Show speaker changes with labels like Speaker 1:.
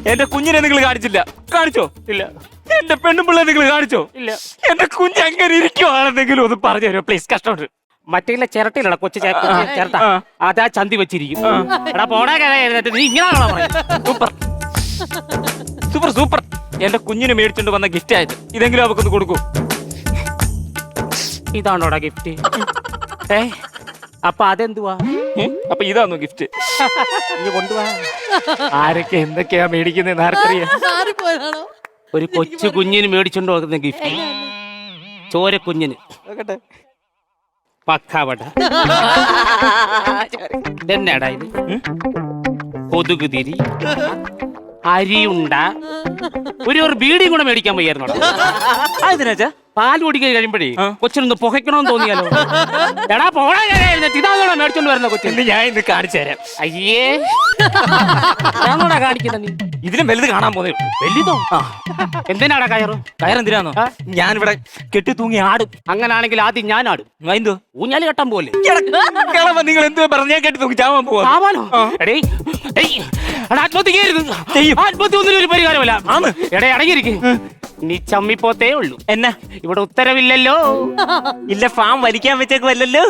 Speaker 1: എന്റെ കുഞ്ഞിനെ നിങ്ങൾ കാണിച്ചില്ല. കാണിച്ചോ?
Speaker 2: ഇല്ല.
Speaker 1: എന്റെ പെണ്ണുപിള്ളെ നിങ്ങൾ കാണിച്ചോ?
Speaker 2: ഇല്ല.
Speaker 1: എന്റെ കുഞ്ഞ് അങ്ങനെ ഇരിക്കുവാണെന്നെങ്കിലും ഒന്ന് പറഞ്ഞു തരുമോ പ്ലീസ്? കഷ്ടമുണ്ട്.
Speaker 2: മറ്റേ ചിരട്ടയിലടാ കൊച്ചു ചിരട്ട, അതാ ചന്തി വെച്ചിരിക്കും. എടാ പോടാ എഴുന്നേറ്റ്, നീ ഇങ്ങനെയാണോ പറയുന്നത്?
Speaker 1: Super super super. എന്റെ കുഞ്ഞിന് മേടിച്ചോണ്ട് വന്ന ഗിഫ്റ്റ് ആയത്. ഇതെങ്കിലും അവക്കൊന്ന് കൊടുക്കൂ.
Speaker 2: ഇതാണോടാ ഗിഫ്റ്റ്? അപ്പൊ അതെന്തുവാ?
Speaker 1: അപ്പൊ ഇതാണോ ഗിഫ്റ്റ്?
Speaker 2: നീ കൊണ്ടുപോവാ.
Speaker 1: ആരൊക്കെ എന്തൊക്കെയാ മേടിക്കുന്നതെന്ന് ആർക്കറിയാം?
Speaker 2: ഒരു കൊച്ചു കുഞ്ഞിന് മേടിച്ചോണ്ട് പോകുന്ന ഗിഫ്റ്റ്, ചോര കുഞ്ഞിന് പക്കാവട. ഇതെന്നാടാ ഇത്? കൊതുക് തിരി, അരിയുണ്ട, ഒരു ബീഡിയും കൂടെ മേടിക്കാൻ വയ്യായിരുന്നോടാ.
Speaker 1: അതിനാച്ചാ
Speaker 2: പാൽ കുടിക്കാൻ കഴിയുമ്പോഴേ കൊച്ചിനൊന്ന് പുകയ്ക്കണമെന്ന് തോന്നിയാലോ. എടാ പോടാ, ഇതാണോടാ മേടിച്ചോണ്ട് വരുന്ന കൊച്ചിന്?
Speaker 1: ഞാൻ ഇന്ന് കാണിച്ചു തരാം.
Speaker 2: അയ്യേ, ഞാനോടാ കാണിക്കുന്ന നീ?
Speaker 1: ഇതിലും വലുത് കാണാൻ പോകുന്നേ.
Speaker 2: വലുതോ? എന്തിനാടാ കയറ്?
Speaker 1: കയറെന്തിനാന്നോ? ഞാനിവിടെ കെട്ടി തൂങ്ങി ആടും.
Speaker 2: അങ്ങനാണെങ്കിൽ ആദ്യം ഞാൻ ആടും.
Speaker 1: എന്തോ
Speaker 2: ഊഞ്ഞാല് കെട്ടാൻ പോലെ.
Speaker 1: നിങ്ങൾ എന്തോ പറഞ്ഞാ കെട്ടി തൂങ്ങി ചാവാൻ പോവാ?
Speaker 2: ആവാനോ? ആത്മഹത്യ ഒന്നും ഒരു പരിഹാരമല്ല. എടേ അടങ്ങിയിരിക്കും. നീ ചമ്മിപ്പോത്തേ ഉള്ളൂ.
Speaker 1: എന്നാ
Speaker 2: ഇവിടെ ഉത്തരവില്ലല്ലോ.
Speaker 1: ഇല്ല, ഫാം വലിക്കാൻ വെച്ചേക്കുമല്ലോ.